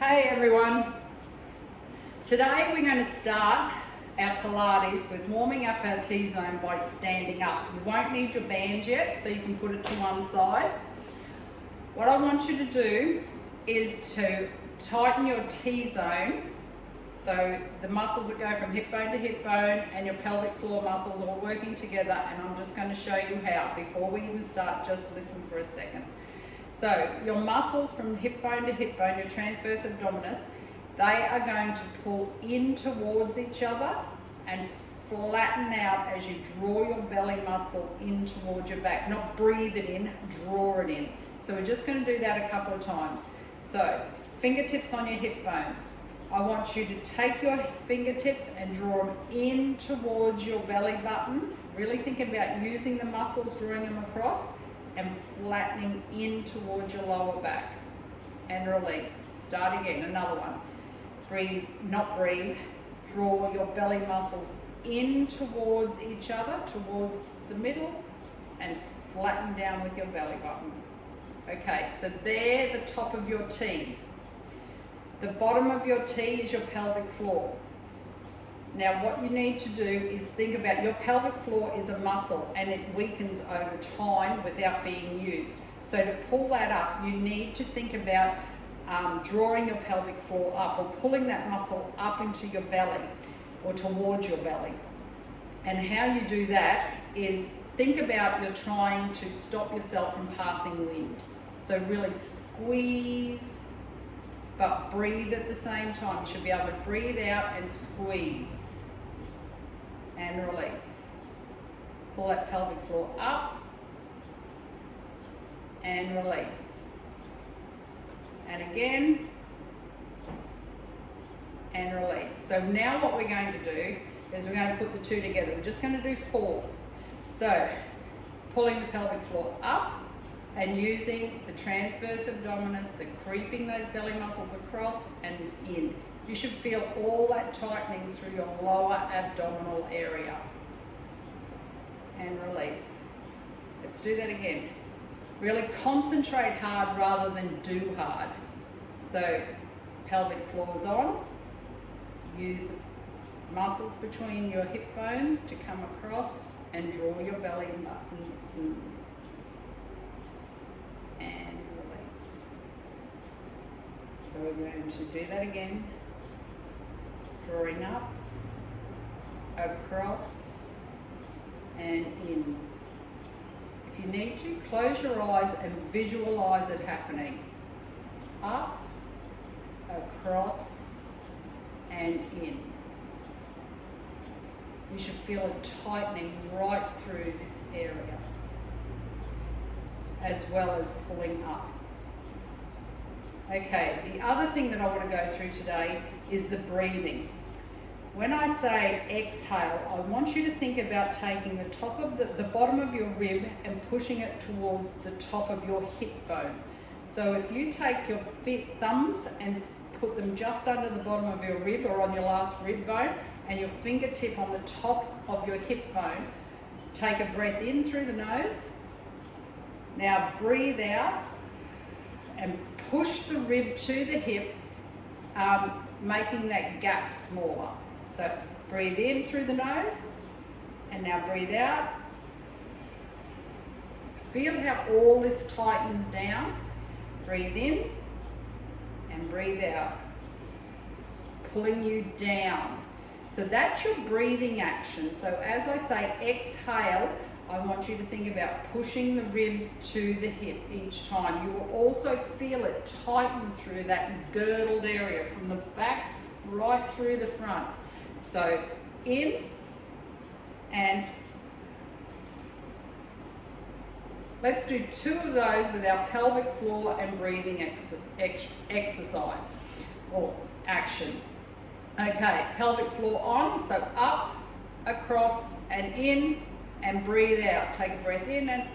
Hey everyone, today we're going to start our Pilates with warming up our T-zone by standing up. You won't need your band yet, so you can put it to one side. What I want you to do is to tighten your T-zone, so the muscles that go from hip bone to hip bone and your pelvic floor muscles all working together, and I'm just going to show you how. Before we even start, just listen for a second. So your muscles from hip bone to hip bone, your transverse abdominis, they are going to pull in towards each other and flatten out as you draw your belly muscle in towards your back. Not breathe it in, draw it in. So we're just going to do that a couple of times. So fingertips on your hip bones. I want you to take your fingertips and draw them in towards your belly button. Really think about using the muscles, drawing them across, and flattening in towards your lower back. And release. Start again, another one. Breathe, not breathe. Draw your belly muscles in towards each other, towards the middle, and flatten down with your belly button. Okay, so there, the top of your T. The bottom of your T is your pelvic floor. Now what you need to do is think about your pelvic floor is a muscle and it weakens over time without being used. So to pull that up, you need to think about drawing your pelvic floor up or pulling that muscle up into your belly or towards your belly. And how you do that is think about you're trying to stop yourself from passing wind. So really squeeze, but breathe at the same time. You should be able to breathe out and squeeze and release. Pull that pelvic floor up and release. And again, and release. So now what we're going to do is we're going to put the two together. We're just going to do 4. So pulling the pelvic floor up, and using the transverse abdominis, so creeping those belly muscles across and in. You should feel all that tightening through your lower abdominal area. And release. Let's do that again. Really concentrate hard rather than do hard. So pelvic floor is on. Use muscles between your hip bones to come across and draw your belly button in. And release. So we're going to do that again. Drawing up, across, and in. If you need to, close your eyes and visualize it happening. Up, across, and in. You should feel it tightening right through this area, as well as pulling up. Okay, the other thing that I want to go through today is the breathing. When I say exhale, I want you to think about taking the top of the bottom of your rib and pushing it towards the top of your hip bone. So if you take your thumbs and put them just under the bottom of your rib or on your last rib bone, and your fingertip on the top of your hip bone, take a breath in through the nose. Now breathe out and push the rib to the hip, making that gap smaller. So breathe in through the nose and now breathe out. Feel how all this tightens down. Breathe in and breathe out, pulling you down. So that's your breathing action. So as I say exhale, I want you to think about pushing the rib to the hip each time. You will also feel it tighten through that girdled area from the back right through the front. So in and let's do 2 of those with our pelvic floor and breathing exercise or action. Okay, pelvic floor on, so up, across and in. And breathe out. Take a breath in and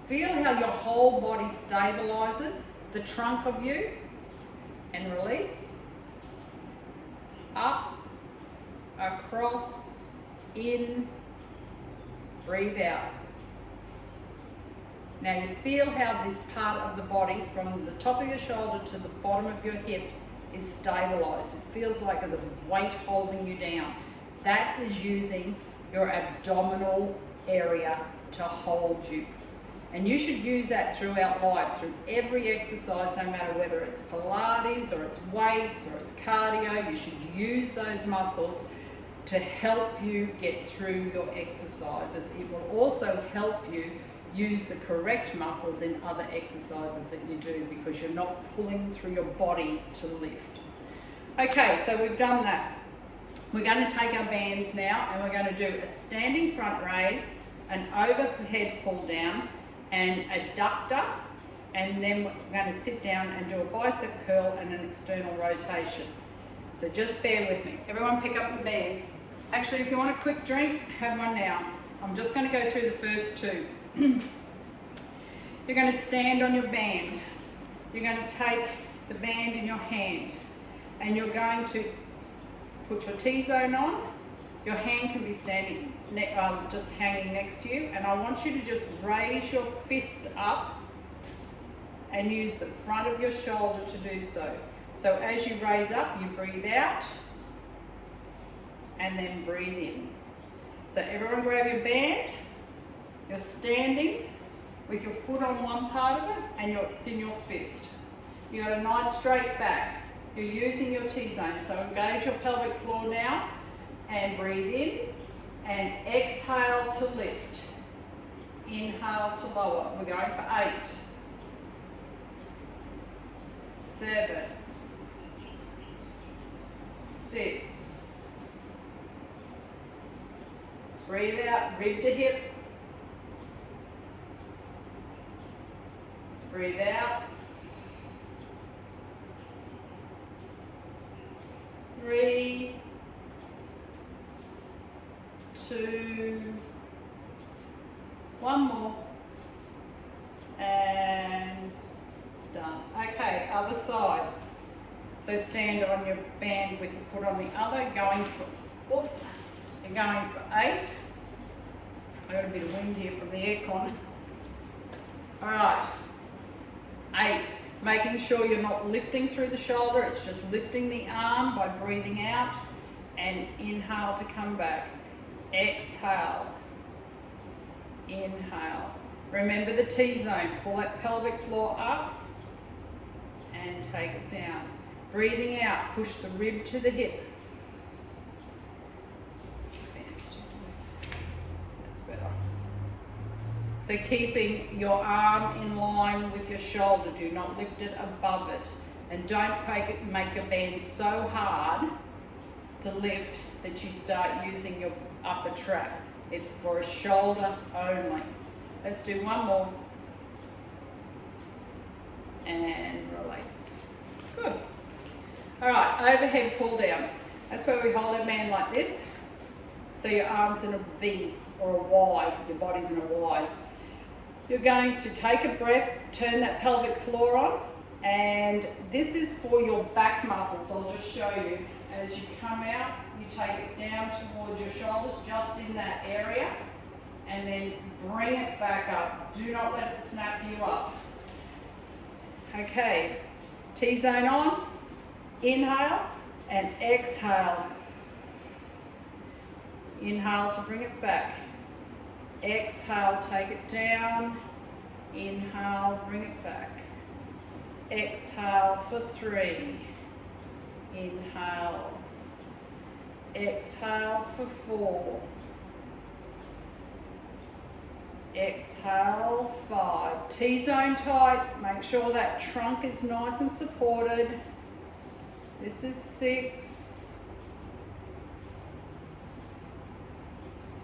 feel how your whole body stabilizes the trunk of you, and release. Up, across, in, breathe out. Now you feel how this part of the body, from the top of your shoulder to the bottom of your hips, is stabilized. It feels like there's a weight holding you down. That is using your abdominal area to hold you. And you should use that throughout life, through every exercise, no matter whether it's Pilates or it's weights or it's cardio. You should use those muscles to help you get through your exercises. It will also help you use the correct muscles in other exercises that you do, because you're not pulling through your body to lift. Okay, so we've done that. We're going to take our bands now and we're going to do a standing front raise, an overhead pull down, and a ductor, and then we're going to sit down and do a bicep curl and an external rotation. So just bear with me. Everyone pick up the bands. Actually, if you want a quick drink, have one now. I'm just going to go through the first two. You're going to stand on your band. You're going to take the band in your hand and you're going to put your T-zone on. Your hand can be standing, just hanging next to you, and I want you to just raise your fist up and use the front of your shoulder to do so. So as you raise up, you breathe out and then breathe in. So everyone grab your band. You're standing with your foot on one part of it and it's in your fist. You got a nice straight back. You're using your T-zone. So engage your pelvic floor now and breathe in and exhale to lift. Inhale to lower. We're going for 8, 7, 6. Breathe out, rib to hip. Breathe out. 3, 2, 1 more, and done. Okay, other side. So stand on your band with your foot on the other, going for, oops, you're going for 8. I got a bit of wind here from the aircon. All right, 8. Making sure you're not lifting through the shoulder, it's just lifting the arm by breathing out and inhale to come back. Exhale, inhale. Remember the T-zone, pull that pelvic floor up and take it down. Breathing out, push the rib to the hip. That's better. So keeping your arm in line with your shoulder, do not lift it above it. And don't make your band so hard to lift that you start using your upper trap. It's for a shoulder only. Let's do 1 more. And release. Good. All right, overhead pull down. That's where we hold our band like this. So your arm's in a V or a Y, your body's in a Y. You're going to take a breath, turn that pelvic floor on, and this is for your back muscles. I'll just show you. As you come out, you take it down towards your shoulders, just in that area, and then bring it back up. Do not let it snap you up. Okay, T-zone on, inhale and exhale. Inhale to bring it back. Exhale, take it down. Inhale, bring it back. Exhale for 3. Inhale. Exhale for 4. Exhale, 5. T-zone tight. Make sure that trunk is nice and supported. This is 6.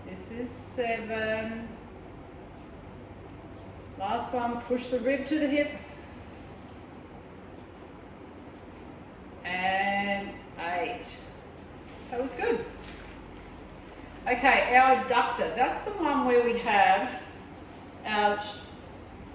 This is 7. Last one, push the rib to the hip. And 8. That was good. Okay, our adductor. That's the one where we have our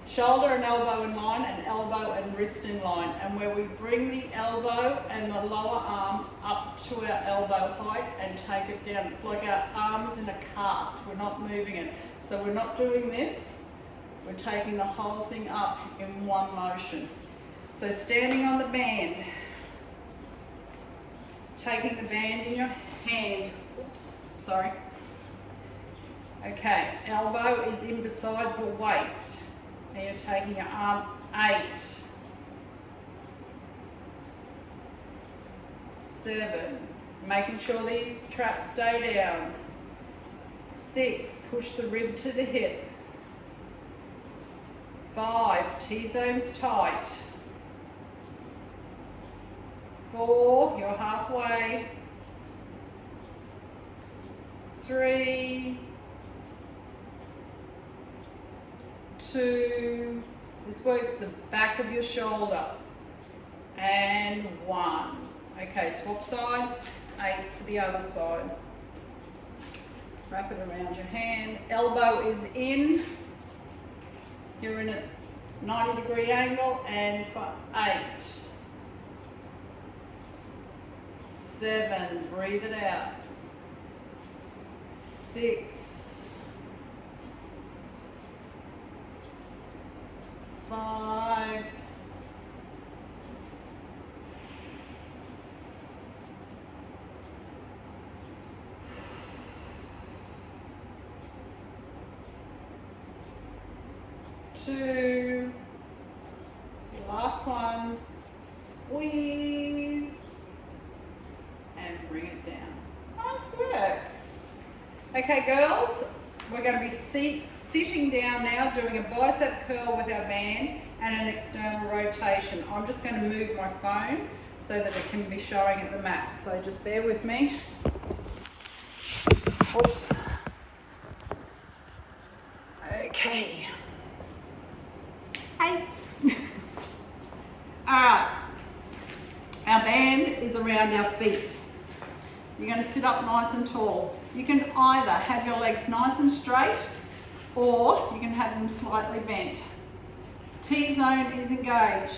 shoulder and elbow in line and elbow and wrist in line, and where we bring the elbow and the lower arm up to our elbow height and take it down. It's like our arm is in a cast. We're not moving it. So we're not doing this. We're taking the whole thing up in one motion. So standing on the band, taking the band in your hand, oops, sorry. Okay, elbow is in beside your waist. And you're taking your arm 8, 7, making sure these traps stay down. 6, push the rib to the hip. 5, T-zones tight. 4, you're halfway. 3, 2, this works the back of your shoulder. And 1. Okay, swap sides, 8 for the other side. Wrap it around your hand. Elbow is in. You're in a 90-degree angle, and for 8, 7, breathe it out. 6, 5, 2, your last one, squeeze, and bring it down. Nice work. Okay girls, we're going to be sitting down now doing a bicep curl with our band and an external rotation. I'm just going to move my phone so that it can be showing at the mat, so just bear with me. Oops. Okay. Hey. Alright, our band is around our feet. You're going to sit up nice and tall. You can either have your legs nice and straight, or you can have them slightly bent. T-zone is engaged.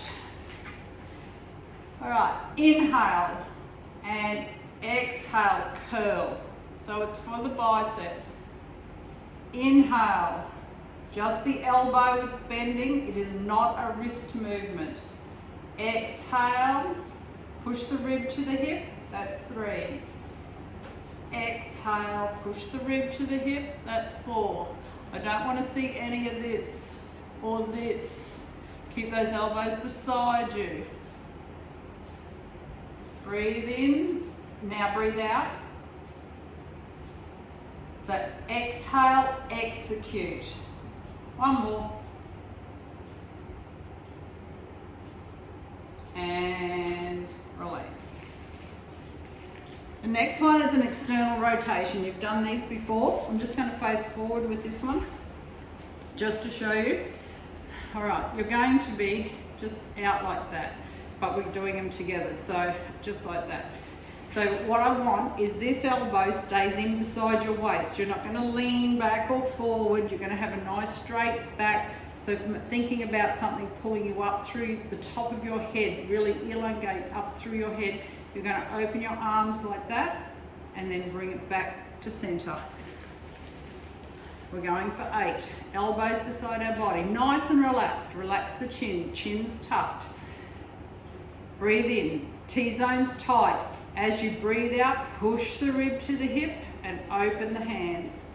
Alright, inhale and exhale, curl. So it's for the biceps. Inhale. Just the elbow is bending, it is not a wrist movement. Exhale, push the rib to the hip, that's 3. Exhale, push the rib to the hip, that's 4. I don't want to see any of this or this. Keep those elbows beside you. Breathe in, now breathe out. So exhale, execute. One more. And release. The next one is an external rotation. You've done these before. I'm just going to face forward with this one, just to show you. All right, you're going to be just out like that, but we're doing them together, so just like that. So what I want is this elbow stays in beside your waist. You're not going to lean back or forward. You're going to have a nice straight back. So thinking about something pulling you up through the top of your head, really elongate up through your head. You're going to open your arms like that and then bring it back to center. We're going for 8. Elbows beside our body. Nice and relaxed. Relax the chin. Chin's tucked. Breathe in. T-zones tight. As you breathe out, push the rib to the hip and open the hands.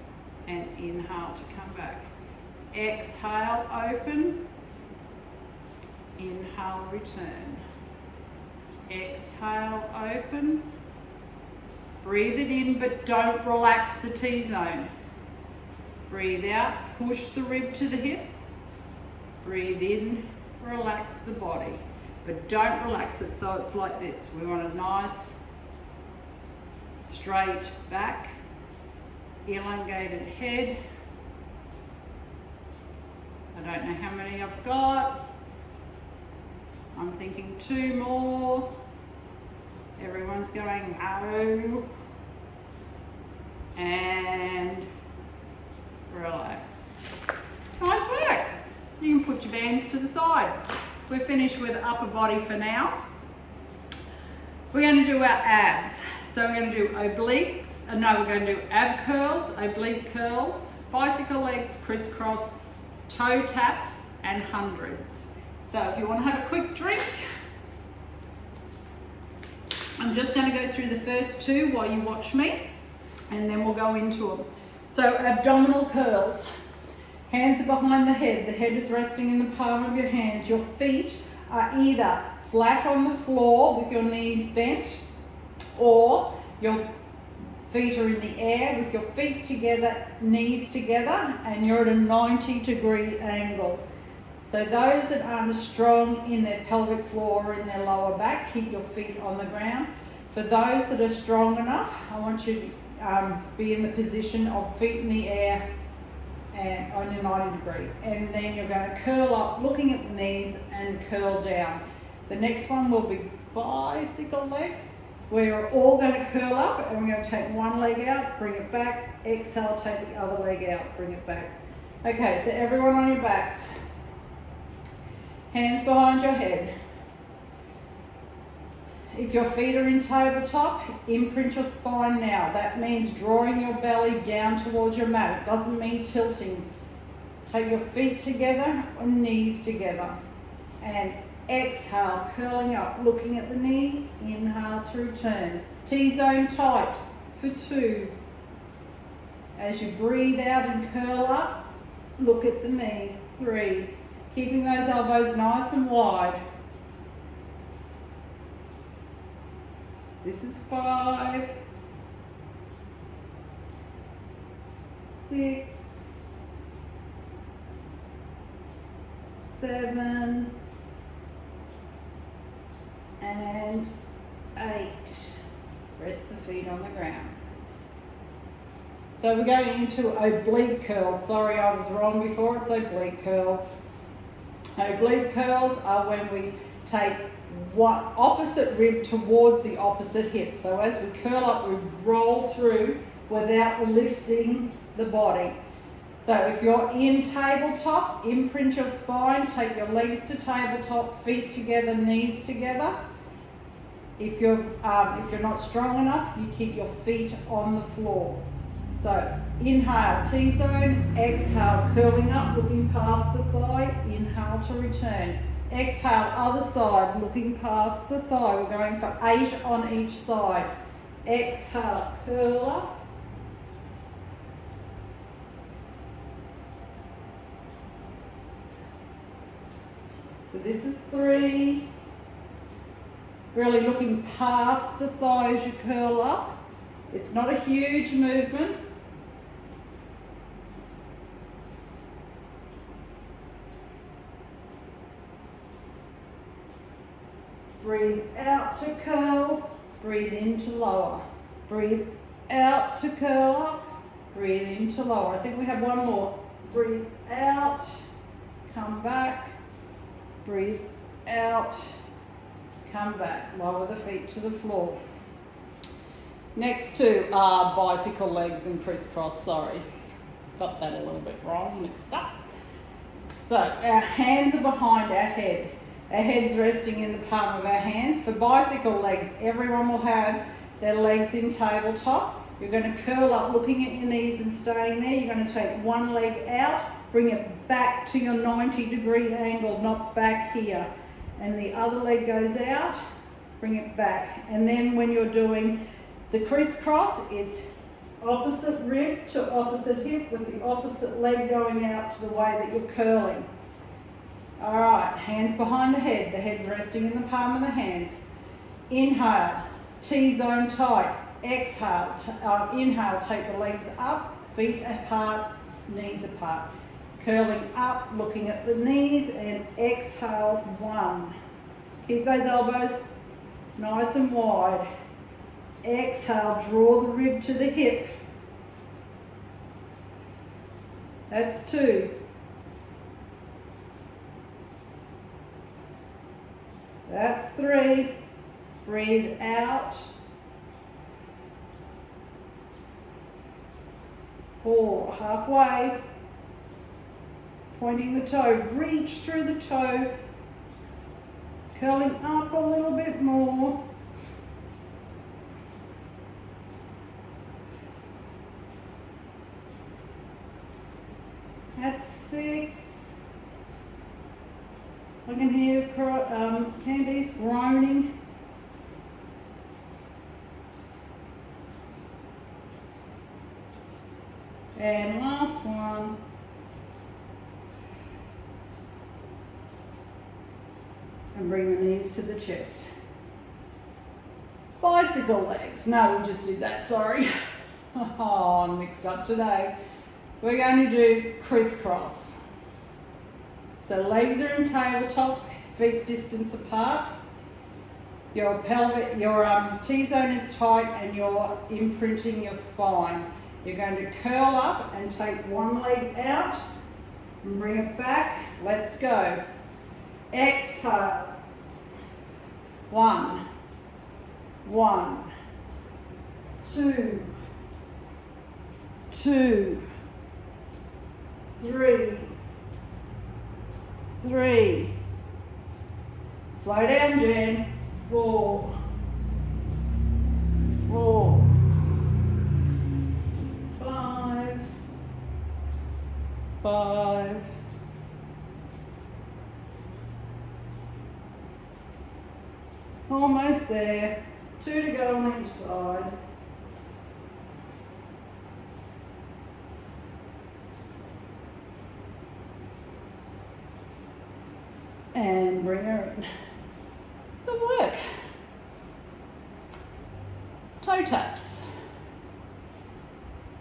And inhale to come back. Exhale, open. Inhale, return. Exhale, open. Breathe it in, but don't relax the T-zone. Breathe out, push the rib to the hip. Breathe in, relax the body. But don't relax it so it's like this. We want a nice, straight back, elongated head. I don't know how many I've got. I'm thinking 2 more. Everyone's going no. And relax. Nice work. You can put your bands to the side. We're finished with upper body for now. We're going to do our abs. So we're going to do we're going to do ab curls, oblique curls, bicycle legs, crisscross, toe taps, and hundreds. So if you want to have a quick drink, I'm just going to go through the first two while you watch me, and then we'll go into them. So abdominal curls. Hands are behind the head is resting in the palm of your hands. Your feet are either flat on the floor with your knees bent, or your feet are in the air with your feet together, knees together, and you're at a 90-degree angle. So those that aren't strong in their pelvic floor or in their lower back, keep your feet on the ground. For those that are strong enough, I want you to be in the position of feet in the air and on a 90 degree. And then you're going to curl up, looking at the knees, and curl down. The next one will be bicycle legs. We're all going to curl up, and we're going to take one leg out, bring it back, exhale, take the other leg out, bring it back. Okay, so everyone on your backs. Hands behind your head. If your feet are in tabletop, imprint your spine now. That means drawing your belly down towards your mat. It doesn't mean tilting. Take your feet together or knees together. And exhale, curling up, looking at the knee. Inhale to return. T-zone tight for 2. As you breathe out and curl up, look at the knee. 3. Keeping those elbows nice and wide. This is 5. 6. 7. And 8. Rest the feet on the ground. So we're going into oblique curls. Sorry, I was wrong before. It's oblique curls. Oblique curls are when we take one opposite rib towards the opposite hip. So as we curl up, we roll through without lifting the body. So if you're in tabletop, imprint your spine, take your legs to tabletop, feet together, knees together. If you're not strong enough, you keep your feet on the floor. So inhale, T-zone, exhale, curling up, looking past the thigh, inhale to return. Exhale, other side, looking past the thigh. We're going for 8 on each side. Exhale, curl up. So this is 3. Really looking past the thigh as you curl up. It's not a huge movement. Breathe out to curl, breathe in to lower. Breathe out to curl up, breathe in to lower. I think we have one more. Breathe out, come back, breathe out, come back. Lower the feet to the floor. Next two are bicycle legs and crisscross. Sorry, got that a little bit wrong, mixed up. So our hands are behind our head. Our head's resting in the palm of our hands. For bicycle legs, everyone will have their legs in tabletop. You're going to curl up, looking at your knees and staying there. You're going to take one leg out, bring it back to your 90-degree angle, not back here. And the other leg goes out, bring it back. And then when you're doing the crisscross, it's opposite rib to opposite hip with the opposite leg going out to the way that you're curling. All right, hands behind the head's resting in the palm of the hands. Inhale, T-zone tight. Exhale, inhale, take the legs up, feet apart, knees apart. Curling up, looking at the knees, and exhale, 1. Keep those elbows nice and wide. Exhale, draw the rib to the hip. That's 2. That's 3. Breathe out. 4. Halfway. Pointing the toe. Reach through the toe. Curling up a little bit more. That's 6. I can hear Candice groaning. And last one. And bring the knees to the chest. Bicycle legs. No, we just did that, sorry. Oh, I'm mixed up today. We're going to do crisscross. So legs are in tabletop, feet distance apart. Your pelvic, your T-zone is tight and you're imprinting your spine. You're going to curl up and take one leg out and bring it back. Let's go. Exhale. 1, 2, 2, 3, 3. Slow down, Jen. 4, 4, 5, 5. Almost there. 2 to go on each side. And bring her in. Good work. Toe taps.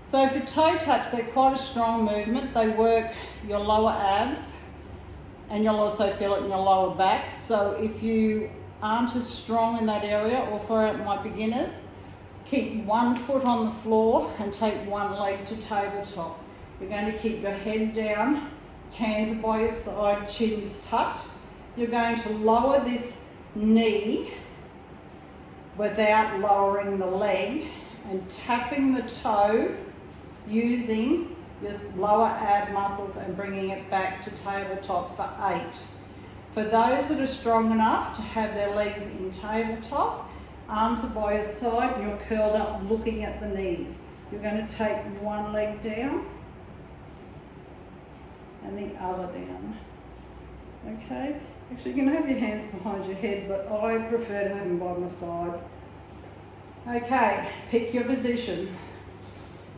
So for toe taps, they're quite a strong movement. They work your lower abs and you'll also feel it in your lower back. So if you aren't as strong in that area, or for my beginners, keep one foot on the floor and take one leg to tabletop. You're going to keep your head down, hands by your side, chins tucked. You're going to lower this knee without lowering the leg and tapping the toe using your lower ab muscles and bringing it back to tabletop for 8. For those that are strong enough to have their legs in tabletop, arms are by your side and you're curled up looking at the knees. You're going to take one leg down and the other down. Okay? Actually, you can have your hands behind your head, but I prefer to have them by my side. Okay, pick your position.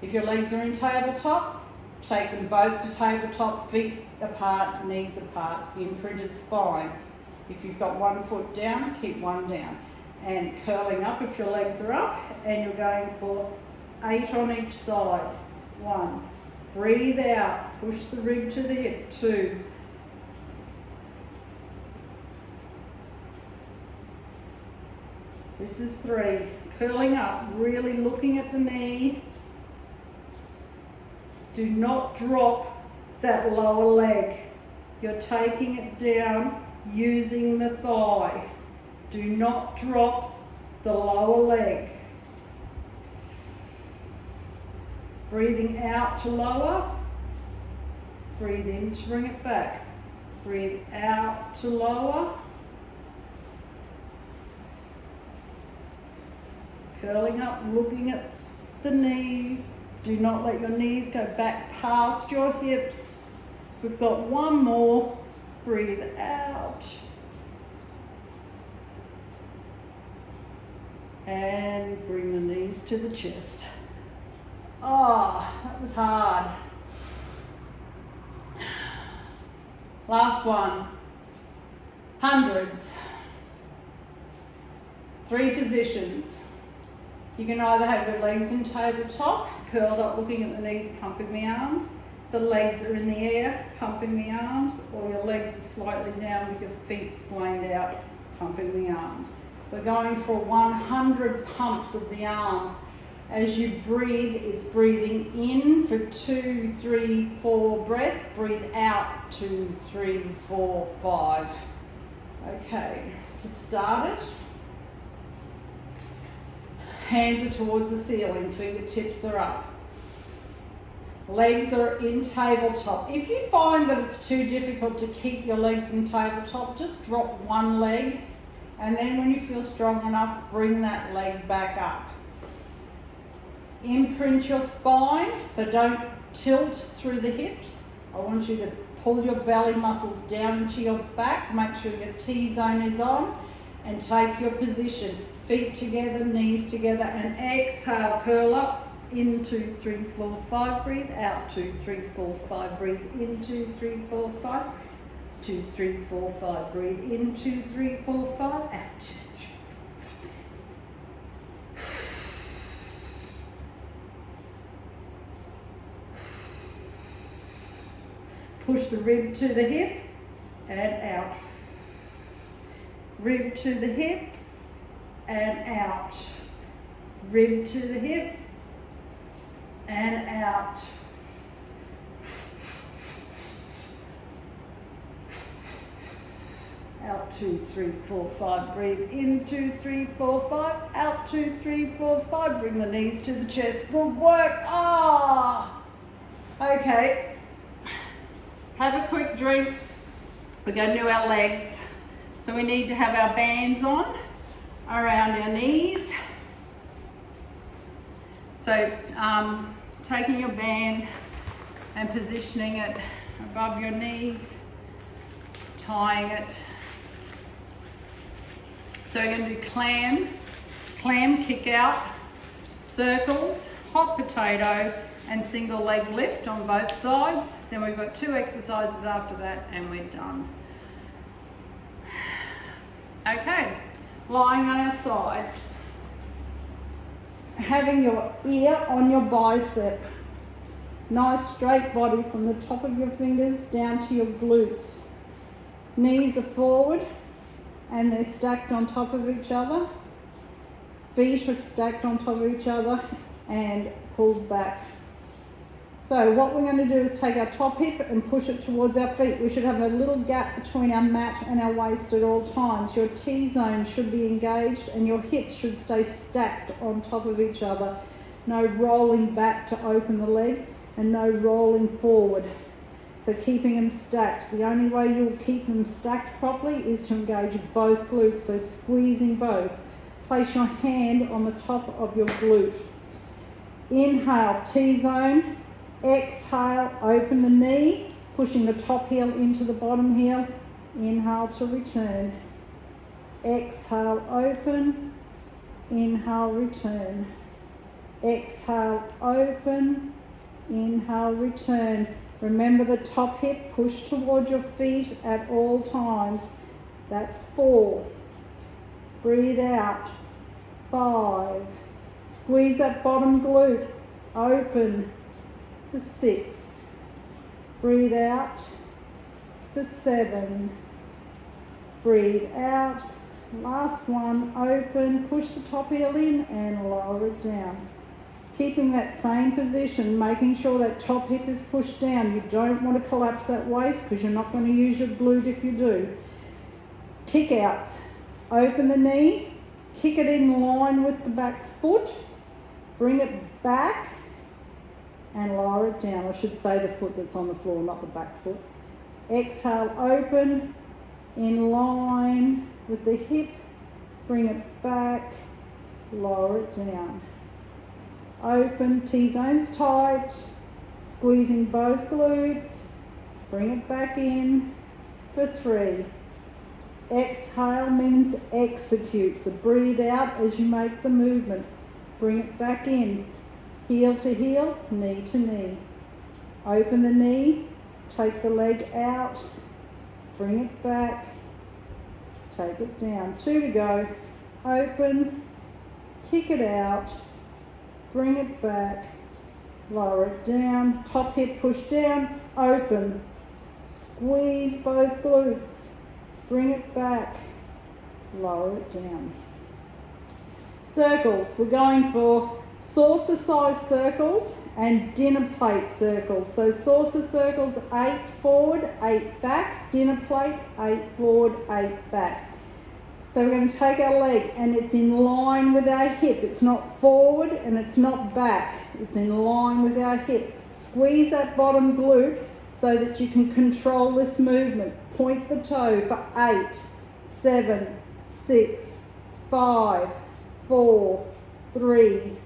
If your legs are in tabletop, take them both to tabletop, feet apart, knees apart, imprinted spine. If you've got one foot down, keep one down. And curling up if your legs are up, and you're going for 8 on each side. 1. Breathe out, push the rib to the hip. 2. This is 3. Curling up, really looking at the knee. Do not drop that lower leg. You're taking it down using the thigh. Do not drop the lower leg. Breathing out to lower. Breathe in to bring it back. Breathe out to lower. Curling up, looking at the knees. Do not let your knees go back past your hips. We've got one more. Breathe out. And bring the knees to the chest. Oh, that was hard. Last one. Hundreds. 3 positions. You can either have your legs in tabletop, curled up looking at the knees, pumping the arms. The legs are in the air, pumping the arms, or your legs are slightly down with your feet splayed out, pumping the arms. We're going for 100 pumps of the arms. As you breathe, it's breathing in for 2, 3, 4 breaths. Breathe out 2, 3, 4, 5. Okay, to start it, hands are towards the ceiling, fingertips are up. Legs are in tabletop. If you find that it's too difficult to keep your legs in tabletop, just drop one leg, and then when you feel strong enough, bring that leg back up. Imprint your spine, so don't tilt through the hips. I want you to pull your belly muscles down into your back, make sure your T-zone is on, and take your position. Feet together, knees together, and exhale, curl up. In 2, 3, 4, 5, breathe out. 2, 3, 4, 5, breathe in. 2, 3, 4, 5. 2, 3, 4, 5, breathe in. 2, 3, 4, 5, out. 2, 3, 4, 5. Push the rib to the hip and out. Rib to the hip and out. Rib to the hip and out. Out 2, 3, 4, 5. Breathe in 2, 3, 4, 5. Out 2, 3, 4, 5. Bring the knees to the chest. Good work. Ah. Okay. Have a quick drink. We're going to do our legs. So we need to have our bands on around our knees. So taking your band and positioning it above your knees, tying it. So we're going to do clam, kick out, circles, hot potato, and single leg lift on both sides. Then we've got 2 exercises after that and we're done. Okay, lying on our side, having your ear on your bicep. Nice straight body from the top of your fingers down to your glutes. Knees are forward and they're stacked on top of each other. Feet are stacked on top of each other and pulled back. So what we're going to do is take our top hip and push it towards our feet. We should have a little gap between our mat and our waist at all times. Your T-zone should be engaged and your hips should stay stacked on top of each other. No rolling back to open the leg and no rolling forward. So keeping them stacked. The only way you'll keep them stacked properly is to engage both glutes. So squeezing both. Place your hand on the top of your glute. Inhale, T-zone. Exhale, open the knee, pushing the top heel into the bottom heel. Inhale to return. Exhale, open. Inhale, return. Exhale, open. Inhale, return. Remember the top hip, push towards your feet at all times. That's 4. Breathe out. 5. Squeeze that bottom glute. Open. For 6. Breathe out. For 7. Breathe out. Last one. Open. Push the top heel in and lower it down. Keeping that same position, making sure that top hip is pushed down. You don't want to collapse that waist because you're not going to use your glute if you do. Kick outs. Open the knee. Kick it in line with the back foot. Bring it back. And lower it down. I should say the foot that's on the floor, not the back foot. Exhale, open, in line with the hip. Bring it back, lower it down. Open, T-zone's tight. Squeezing both glutes. Bring it back in for 3. Exhale means execute. So breathe out as you make the movement. Bring it back in. Heel to heel, knee to knee. Open the knee, take the leg out, bring it back, take it down. 2 to go. Open, kick it out, bring it back, lower it down, top hip push down, open. Squeeze both glutes, bring it back, lower it down. Circles, we're going for saucer size circles and dinner plate circles. So saucer circles, 8 forward, 8 back. Dinner plate, 8 forward, 8 back. So we're going to take our leg and it's in line with our hip. It's not forward and it's not back. It's in line with our hip. Squeeze that bottom glute so that you can control this movement. Point the toe for 8, 7, 6, 5, 4, 3,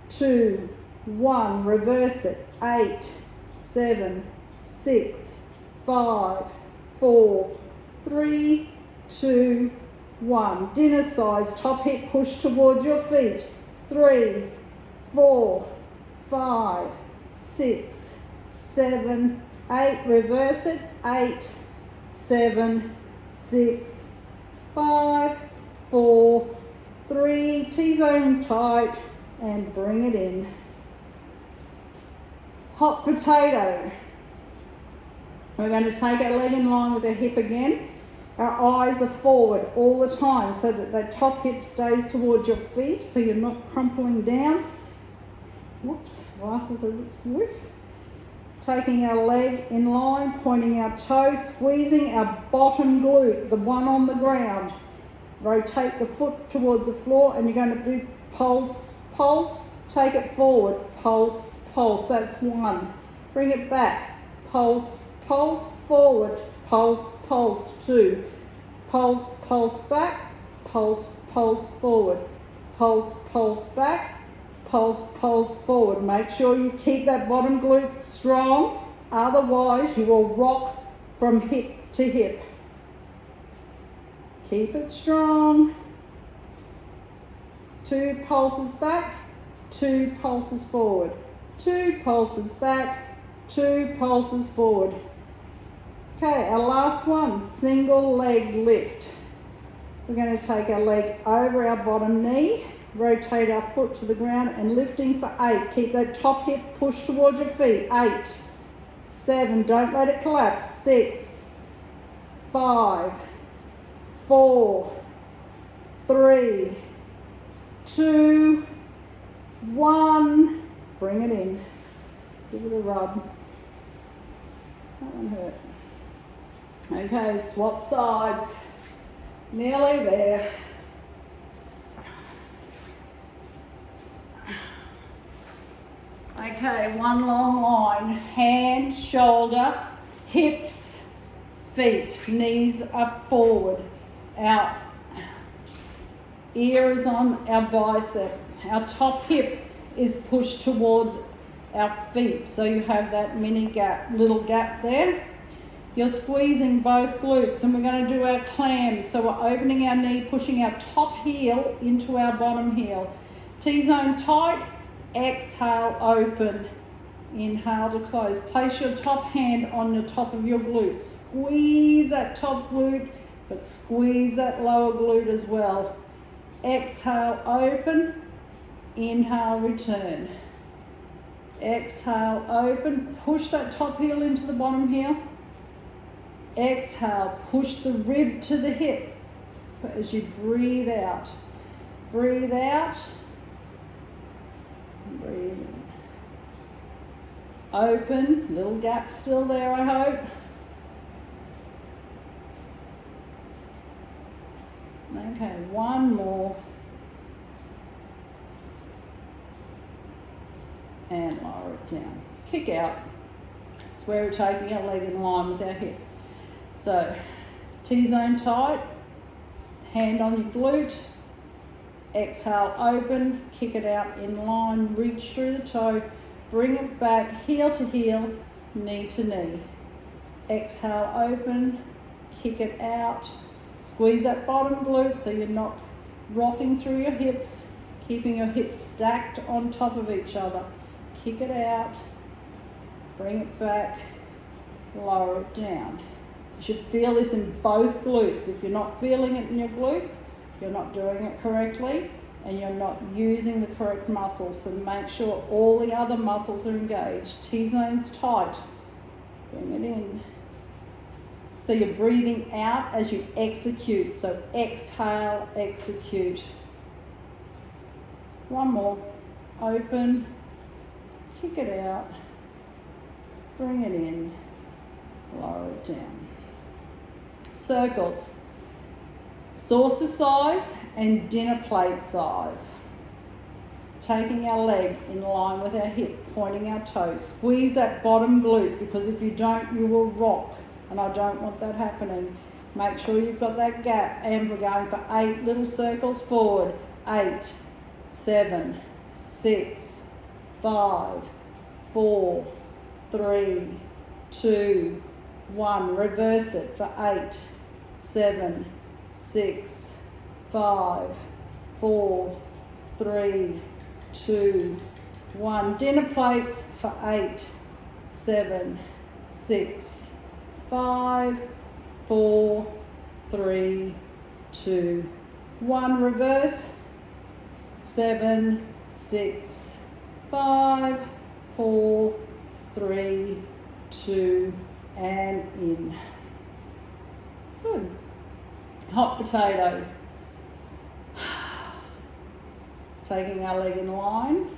2, 1, reverse it. 8, 7, 6, 5, 4, 3, 2, 1. Dinner size, top hip push towards your feet. 3, 4, 5, 6, 7, 8. Reverse it. 8, 7, 6, 5, 4, 3. T-zone tight and bring it in. Hot potato. We're going to take our leg in line with our hip again. Our eyes are forward all the time so that the top hip stays towards your feet so you're not crumpling down. Whoops, glasses are a bit stiff. Taking our leg in line, pointing our toes, squeezing our bottom glute, the one on the ground. Rotate the foot towards the floor and you're going to do pulse, pulse, take it forward, pulse, pulse. That's 1. Bring it back, pulse, pulse, forward, pulse, pulse. 2. Pulse, pulse back, pulse, pulse forward, pulse, pulse back, pulse, pulse forward. Make sure you keep that bottom glute strong, otherwise you will rock from hip to hip. Keep it strong. 2 pulses back, 2 pulses forward, 2 pulses back, 2 pulses forward. Okay, our last one, single leg lift. We're going to take our leg over our bottom knee, rotate our foot to the ground and lifting for 8. Keep that top hip pushed towards your feet. 8, 7, don't let it collapse. 6, 5, 4, 3, 2, 1. Bring it in. Give it a rub. That one hurt. Okay, swap sides. Nearly there. Okay, one long line. Hand, shoulder, hips, feet, knees up forward. Our ear is on our bicep. Our top hip is pushed towards our feet. So you have that mini gap, little gap there. You're squeezing both glutes and we're going to do our clam. So we're opening our knee, pushing our top heel into our bottom heel. T-zone tight, exhale, open. Inhale to close. Place your top hand on the top of your glute. Squeeze that top glute, but squeeze that lower glute as well. Exhale, open. Inhale, return. Exhale, open. Push that top heel into the bottom heel. Exhale, push the rib to the hip as you breathe out. Breathe out. Breathe in. Open, little gap still there, I hope. Okay, one more. And lower it down. Kick out. It's where we're taking our leg in line with our hip. So, T-zone tight, hand on your glute, exhale, open, kick it out in line, reach through the toe, bring it back, heel to heel, knee to knee. Exhale, open, kick it out, squeeze that bottom glute so you're not rocking through your hips, keeping your hips stacked on top of each other. Kick it out, bring it back, lower it down. You should feel this in both glutes. If you're not feeling it in your glutes, you're not doing it correctly and you're not using the correct muscles. So make sure all the other muscles are engaged. T-zone's tight. Bring it in. So you're breathing out as you execute. So exhale, execute. One more. Open. Kick it out. Bring it in. Lower it down. Circles. Saucer size and dinner plate size. Taking our leg in line with our hip, pointing our toes. Squeeze that bottom glute because if you don't, you will rock. And I don't want that happening. Make sure you've got that gap. And we're going for 8 little circles forward. 8, 7, 6, 5, 4, 3, 2, 1. Reverse it for 8, 7, 6, 5, 4, 3, 2, 1. Dinner plates for 8, 7, 6, 5, 4, 3, 2, 1. Reverse. 7, 6, 5, 4, 3, 2, and in. Good. Hot potato. Taking our leg in line,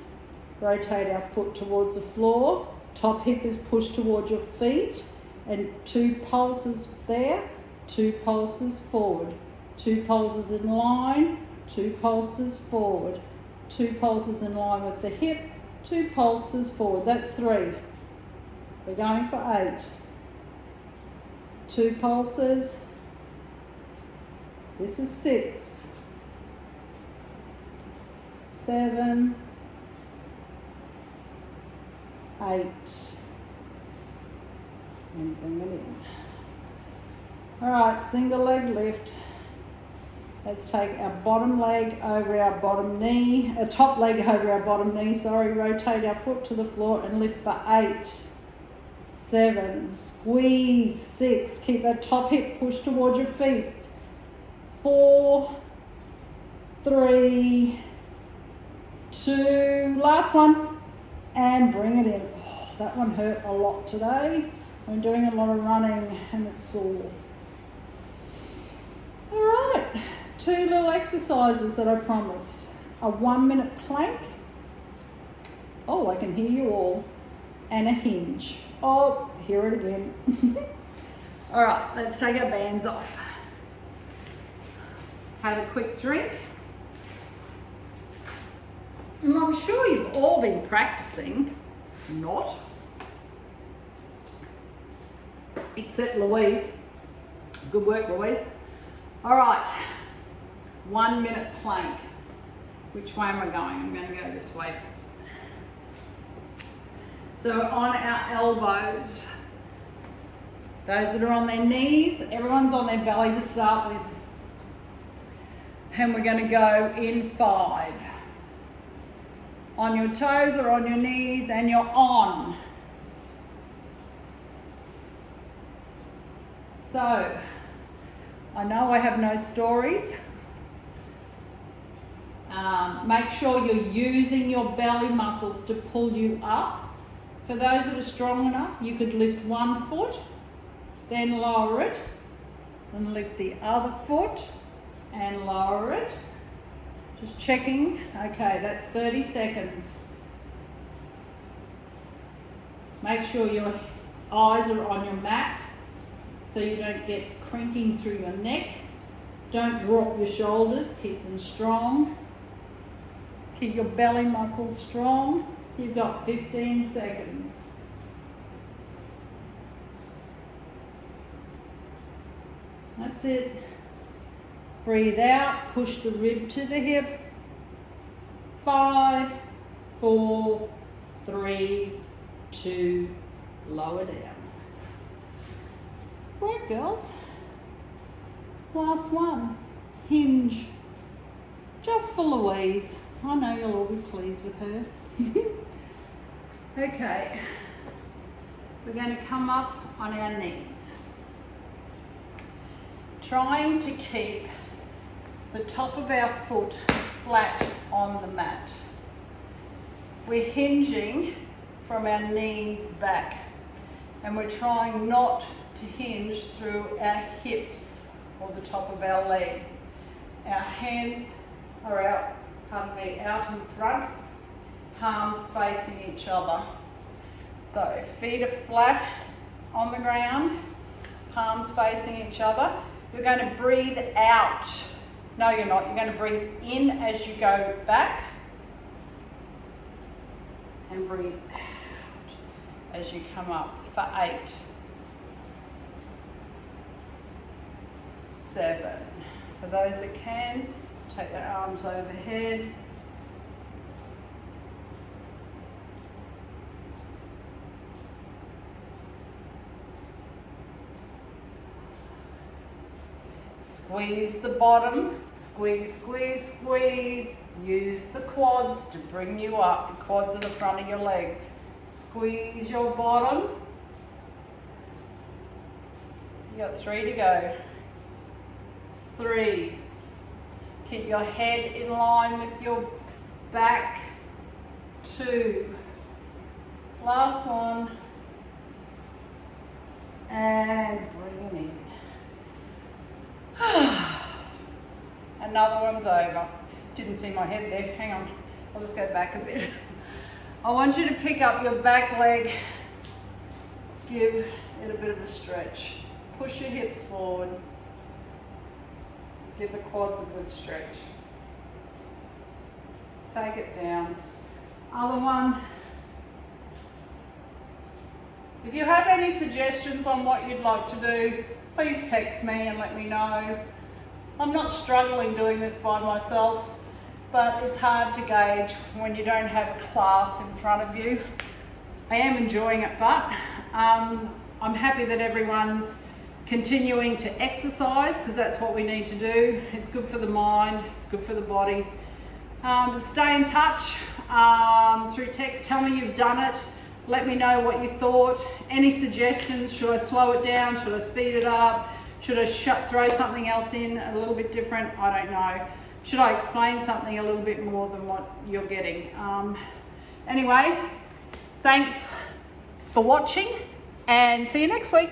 rotate our foot towards the floor, top hip is pushed towards your feet, and 2 pulses there, 2 pulses forward, 2 pulses in line, 2 pulses forward, 2 pulses in line with the hip, 2 pulses forward. That's 3. We're going for 8. 2 pulses. This is 6. 7, 8, and bring it in. All right, single leg lift. Let's take our bottom leg over our bottom knee, top leg over our bottom knee, sorry, rotate our foot to the floor and lift for 8, 7, squeeze, 6, keep that top hip pushed towards your feet, 4, 3, 2, last one, and bring it in. Oh, that one hurt a lot today. I'm doing a lot of running and it's sore. All right, 2 little exercises that I promised. A 1-minute plank. Oh, I can hear you all. And a hinge. Oh, hear it again. All right, let's take our bands off. Have a quick drink. And I'm sure you've all been practicing. Not. Except Louise. Good work, Louise. All right, 1-minute plank. Which way am I going? I'm going to go this way. So on our elbows, those that are on their knees, everyone's on their belly to start with. And we're going to go in 5. On your toes or on your knees, and you're on. So, I know I have no stories. Make sure you're using your belly muscles to pull you up. For those that are strong enough, you could lift 1 foot, then lower it, and lift the other foot, and lower it. Just checking. Okay, that's 30 seconds. Make sure your eyes are on your mat so you don't get crinking through your neck. Don't drop your shoulders, keep them strong. Keep your belly muscles strong. You've got 15 seconds. That's it. Breathe out, push the rib to the hip. 5, 4, 3, 2, lower down. Right, girls. Last one. Hinge. Just for Louise. I know you'll all be pleased with her. Okay. We're going to come up on our knees. Trying to keep the top of our foot flat on the mat. We're hinging from our knees back, and we're trying not to hinge through our hips or the top of our leg. Our hands are out in front, palms facing each other. So feet are flat on the ground, palms facing each other. You're going to breathe out. No, you're not. You're going to breathe in as you go back, and breathe out as you come up for 8, 7. For those that can, take their arms overhead. Squeeze the bottom, squeeze, squeeze, squeeze. Use the quads to bring you up. Your quads are the front of your legs. Squeeze your bottom. You got 3 to go. 3. Keep your head in line with your back. 2. Last one. And bring it in. Another one's over. Didn't see my head there. Hang on. I'll just go back a bit. I want you to pick up your back leg. Give it a bit of a stretch. Push your hips forward. Give the quads a good stretch. Take it down. Other one. If you have any suggestions on what you'd like to do, please text me and let me know. I'm not struggling doing this by myself, but it's hard to gauge when you don't have a class in front of you. I am enjoying it, but I'm happy that everyone's continuing to exercise, because that's what we need to do. It's good for the mind, it's good for the body. But stay in touch through text. Tell me you've done it. Let me know what you thought. Any suggestions? Should I slow it down? Should I speed it up? Should I throw something else in a little bit different? I don't know. Should I explain something a little bit more than what you're getting? Anyway, thanks for watching and see you next week.